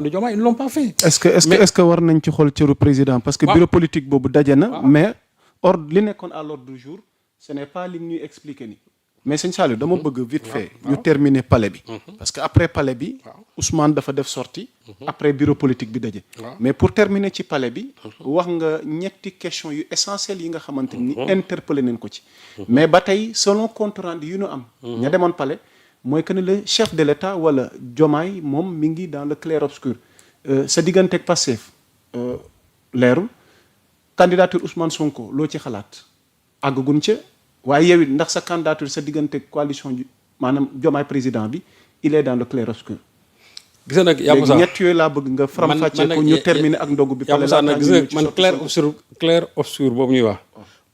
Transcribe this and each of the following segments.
de Diomaye ils ne l'ont pas fait. est-ce que war nañ ci xool cëru président parce que bureau politique boobu daje na. mais li nekkoon à l'ordre du jour ce n'est pas li ñuy expliquer ni mais sëñ Saliou dama bëgg vite fait ñu terminer palais bi. parce que après palais bi. Ousmane dafa def sortie après bureau politique bi daje. mais pour terminer ci palais bi. wax nga ñetti question yu essentielles yi nga xamante ni interpellé nañ ko ci. mais ba tey selon compte rendu yu ñu am. ña demoon palais. mooy que ne le chef de l'État wala Diomaye moom mi ngi dans le clair-obscur sa diggante ak Pastef leerul candidature Ousmane Sonko loo ci xalaat àggaguñ ca waaye yow it ndax sa candidature sa diggante ak coalition maanaam Diomaye président bi il est dans le clair-obscur. gis nga nag Yaboussa léegi ñett yooyu laa bëgg nga faram-fàccee ko ñu terminer ak ndogu bi. Yaboussa nag gis nga man clair-obscur boobu ñuy wax.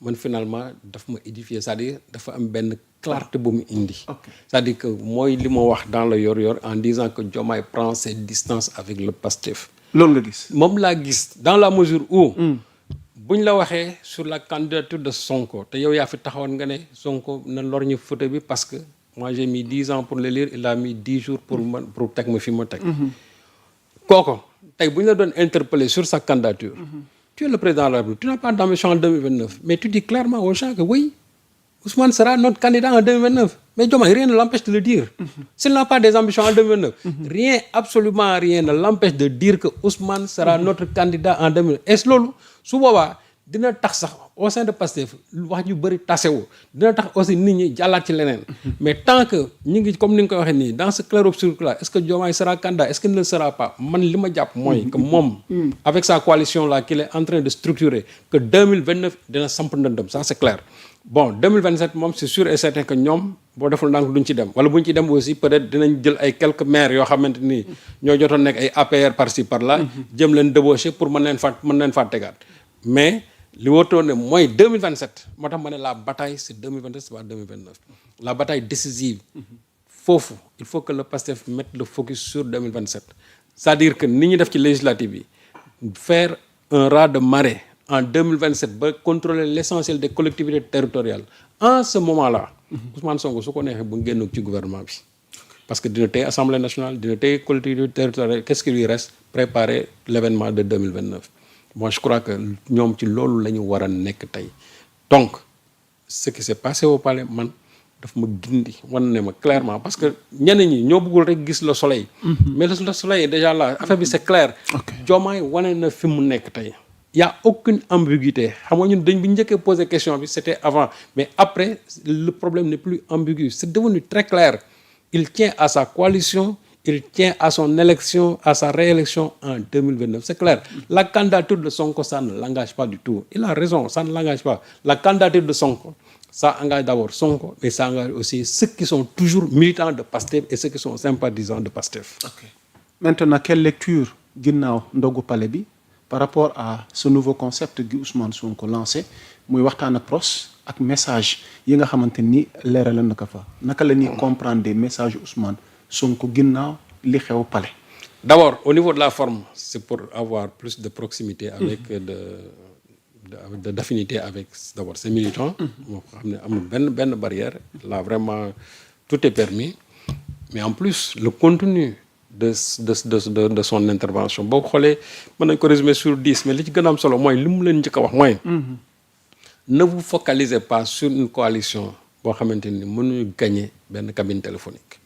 man finalement daf ma édifier c'est-à-dire dafa am benn clarté bu mu indi. c'est-à-dire que mooy li ma wax dans le yor-yor en disant que Diomaye prend ses distances avec le Pastef. loolu nga gis. moom laa gis dans la mesure où. buñ la waxee sur la candidature de Sonko te yow yaa fi taxawoon nga ne Sonko na lorñu photo bi parce que moi j'ai mis 10 ans pour le lire il a mis 10 jours pour teg ma fi ma teg. kooko tey bu ñu la doon interpeller sur sa candidature. Tu es le président de la République, tu n'as pas d'ambition en 2029. Mais tu dis clairement aux gens que oui, Ousmane sera notre candidat en 2029. Mais Diomaye, rien ne l'empêche de le dire. S'il n'a pas des ambitions en 2029, rien, absolument rien ne l'empêche de dire que Ousmane sera notre candidat en 2029. Et loolu su boobaa dina tax sax au sein de Pastef wax ñu bëri tasewu dina tax aussi nit ñi jàllaat ci leneen. mais tant que ñu ngi comme ni nga ko waxee nii dans ce clair-obscur là est-ce que Diomaye sera candidat est-ce qu'il ne le sera pas man li ma jàpp mooy que moom avec sa coalition là qu'il est en train de structurer que 2029 dina samp ndëndëm ça c'est clair. bon 2027 moom c'est sûr et certain que ñoom boo deful ndànk duñ ci dem wala buñ ci dem aussi peut-être dinañ jël ay quelques maires yoo xamante ni ñoo jotoon nekk ay APR par-ci par-là. jëm leen débaucher pour mën leen faa tegaat mais. li wóotoon ne mooy 2027 moo tax ma ne la bataille c'est 2027 c'est pas 2029 la bataille décisive foofu il faut que le PASTEF mette le focus sur 2027 c'est-à-dire que ni ñu def ci législative yi faire un raz de marée en 2027 ba contrôler l'essentiel des collectivités territoriales en ce moment-là Ousmane Sonko su ko neexee bu génn ci gouvernement bi parce que dina tey Assemblée nationale dina tey collectivités territoriales qu'est-ce qui lui reste préparer l'événement de 2029 moi je crois que ñoom ci loolu la ñu war a nekk tey donc ce qui s'est passé au palais man daf ma gindi wan ne ma clairement parce que ñenn ñi ñoo bëggul rek gis le soleil. mais le soleil est déjà là affaire bi c'est clair. Diomaye wane na fi mu nekk tey. y a aucune ambiguïté xam nga ñun dañ bi njëkkee poser question bi c'était avant mais après le problème n'est plus ambigu c'est devenu très clair il tient à sa coalition. Il tient à son élection, à sa réélection en 2029. C'est clair. La candidature de Sonko, ça ne l'engage pas du tout. Il a raison, ça ne l'engage pas. La candidature de Sonko, ça engage d'abord Sonko, mais ça engage aussi ceux qui sont toujours militants de PASTEF et ceux qui sont sympathisants de PASTEF. Okay. Maintenant, quelle lecture ginnaaw ndogu palais bi par rapport à ce nouveau concept gi Ousmane Sonko lancé muy waxtaan ak pros ak message yi nga xamante ni leeral na ko fa naka la ñuy comprendre des messages Ousmane Sonko ginnaaw li xew palais. D'abord au niveau de la forme c'est pour avoir plus de proximité avec d'affinité avec d'abord ces militants. moo xam ne amul benn barrière là vraiment tout est permis mais en plus le contenu de son intervention boo ko xoolee mën nañ ko résumer sur 10 mais li ci gën a am solo mooy li mu leen njëkk a wax mooy. ne vous focalisez pas sur une coalition boo xamante ni mënuñu gagner benn cabine téléphonique.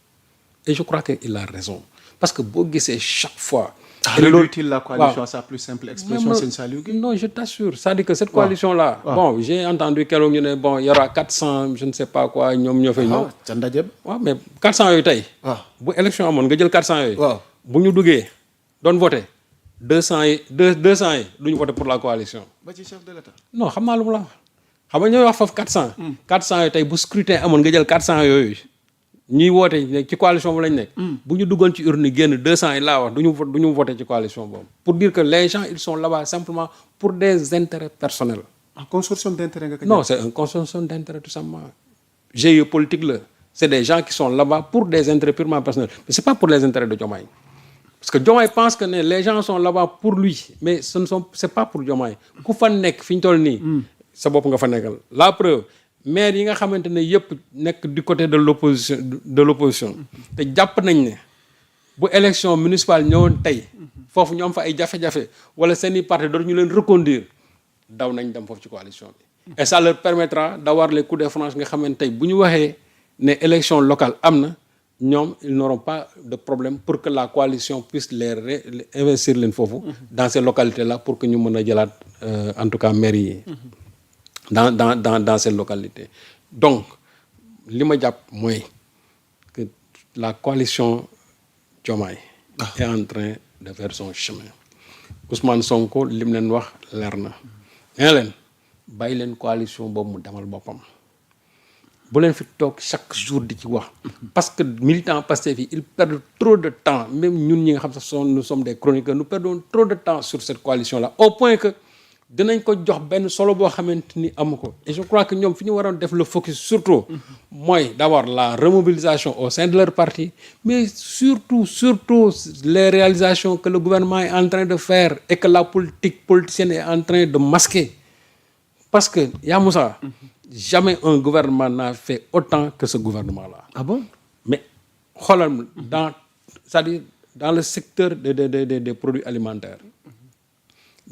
Et je crois qu'il a raison. Parce que boo gisee chaque fois... Réduit-il la coalition à sa plus simple expression, Sëñ Saliou Gueye? Non, je t'assure. C'est-à-dire que cette coalition-là... Bon, j'ai entendu keroog ñu ne bon, il y aura 400, je ne sais pas quoi, ñoom ñoo fay ñëw. ca ndaje ba. waaw mais 400 yooyu tey. bu élection amoon nga jël 400 yooyu. bu ñu duggee doon voté 200 yi duñu voté pour la coalition. ba ci chef de l'État. non xam naa lu mu la wax. xam nga ñooy wax foofu 400. 400 yooyu tey bu scrutin amoon nga jël 400 yooyu. ñuy woote ci coalition bu lañ nekk. bu ñu duggoon ci urne génn 200 yi laa wax du ñu voté ci coalition boobu. pour dire que les gens ils sont là-bas simplement pour des intérêts personnels. un consortium d'intérêts nga ko. non c'est un consortium d'intérêts tout simplement. GIE politique la c'est des gens qui sont là-bas pour des intérêts purement personnels mais c'est pas pour les intérêts de Diomaye. parce que Diomaye pense que les gens sont là-bas pour lui mais c'est pas pour Diomaye. ku fa nekk fi ñu toll nii. sa bopp nga fa nekkal la preuve. maire yi nga xamante ne yëpp nekk du côté de l'opposition te jàpp nañ ne bu élection municipale ñëwoon tey foofu ñoom fa ay jafe-jafe wala seeni parti dootu ñu leen reconduire daw nañ dem foofu ci coalition bi et ça leur permettra d'avoir les coups de franche nga xamante tey bu ñu waxee ne élection locale am na ñoom ils n'auront pas de problème pour que la coalition puisse les investir leen foofu dans ces localités là pour que ñu mën a jëlaat en tout cas mairie yi dans ces localités donc li ma jàpp mooy que la coalition Diomaye est en train de faire son chemin Ousmane Sonko lim leen wax leer na nee leen bàyyi leen coalition boobu mu demal boppam bu leen fi toog chaque jour di ci wax parce que militants Pastef yi ils perdent trop de temps même ñun ñi nga xam sax nous sommes des chroniqueurs nous perdons trop de temps sur cette coalition là au point que dinañ ko jox benn solo boo xamante ni amu ko et je crois que ñoom fi ñu waroon def le focus surtout mooy d'abord la remobilisation au sein de leur parti mais surtout les réalisations que le gouvernement est en train de faire et que la politicienne est en train de masquer parce que yaa Moussa jamais un gouvernement n'a fait autant que ce gouvernement-là. Ah bon? Mais xoolal c'est-à-dire dans le secteur des produits alimentaires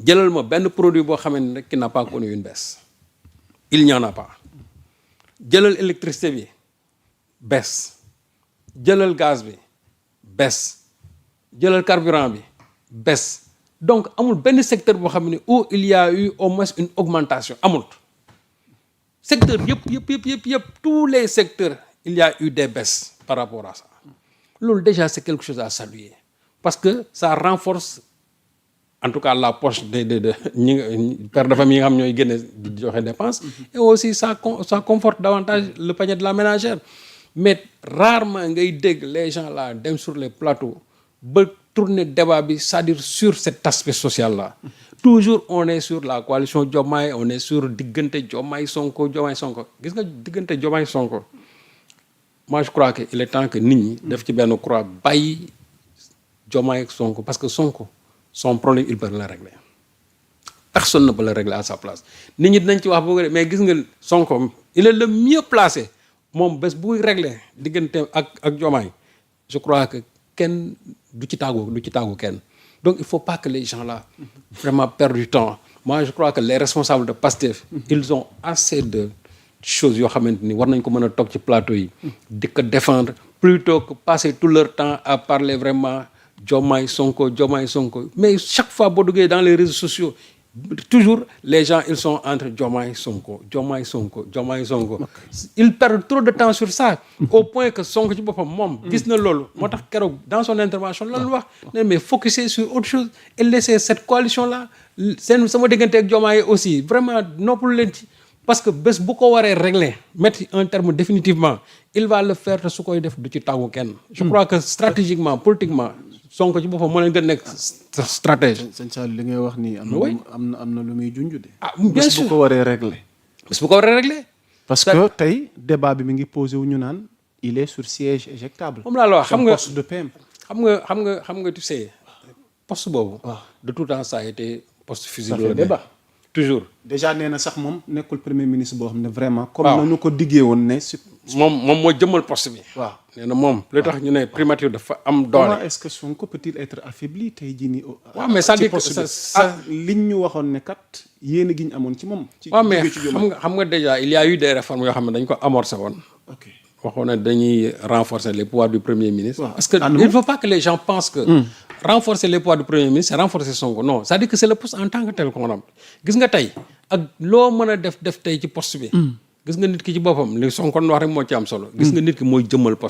jëlal ma benn produit boo xamante ne qui n'a pas connu une baisse il n'y en a pas jëlal électricité bi baisse jëlal gaz bi baisse jëlal carburant bi baisse donc amul benn secteur boo xam ne où il y a eu au moins une augmentation amul secteur yëpp tous les secteurs il y a eu des baisses par rapport à ça loolu déjà c'est quelque chose à saluer parce que ça renforce en tout cas la poche de ñi père de famille yi nga xam ñooy génne di joxe dépense et aussi ça conforte davantage le panier de la ménagère mais rarement ngay dégg les gens là dem sur les plateaux ba tourner débat bi c'est-à-dire sur cet aspect social là toujours on est sur la coalition Diomaye on est sur diggante Diomaye Sonko gis nga diggante Diomaye Sonko moi je crois que il est temps que nit ñi def ci benn croix bàyyi Diomaye Sonko parce que Sonko son problème il peut le régler personne ne peut le régler à sa place nit ñi dinañ ci wax boo mais gis nga Sonko il est le mieux placé moom bés buy régler diggante ak Diomaye je crois que kenn du ci tàggu kenn donc il faut pas que les gens là vraiment perdent du temps moi je crois que les responsables de Pastef ils ont assez de choses yoo xamante ni war nañ ko mën a toog ci plateau yi di ko défendre plutôt que passer tout leur temps à parler vraiment Diomaye Sonko mais chaque fois boo duggee dans les réseaux sociaux toujours les gens ils sont entre Diomaye Sonko ils perdent trop de temps sur ça au point que Sonko ci boppam moom gis na loolu moo tax keroog dans son intervention lan la wax ne mais focuser sur autre chose et laisser cette coalition là seen sama diggante ak Diomaye aussi vraiment noppalu leen ci parce que bés bu ko waree régler mettre un terme définitivement il va le faire te su koy def du ci tàggu kenn je crois que stratégiquement politiquement Sonko ci boppam moo leen gën nekk stratège. sëñ Saliou li ngay wax nii am na lu muy junj de. ah bien sûr bés bu ko waree régler. bés bu ko waree régler. parce que tey débat bi mi ngi posé wu ñu naan il est sur siège éjectable. moom laa la wax xam nga poste de PM. xam nga tu sais poste boobu. de tout temps ça a été poste fusible. ça fait débat toujours. déjà nee na sax moom nekkul premier ministre boo xam ne vraiment. comme nañu ko diggee woon ne. moom moo jëmmal poste bi. waaw nee na moom. lu tax ñu ne primature dafa am doole. comment est-ce que Sonko peut-il être affaibli tey jii nii. waaw mais c'est-à-dire que ça liñ ñu waxoon ne kat yéen a gi ñu amoon ci moom. ci waaw mais xam nga déjà il y a eu des réformes yoo xam ne dañ ko amorcé woon. ok waxoon ne dañuy renforcer les pouvoirs du premier ministre. parce que il ne faut pas que les gens pensent que. renforcer les pouvoirs du premier ministre c'est renforcer Sonko non c'est-à-dire que c'est le poste en tant que tel qu'on a gis nga tey ak loo mën a def tey ci poste bi. gis nga nit ki ci boppam li Sonko wax rek moo ci am solo. gis nga nit ki mooy jëmmal poste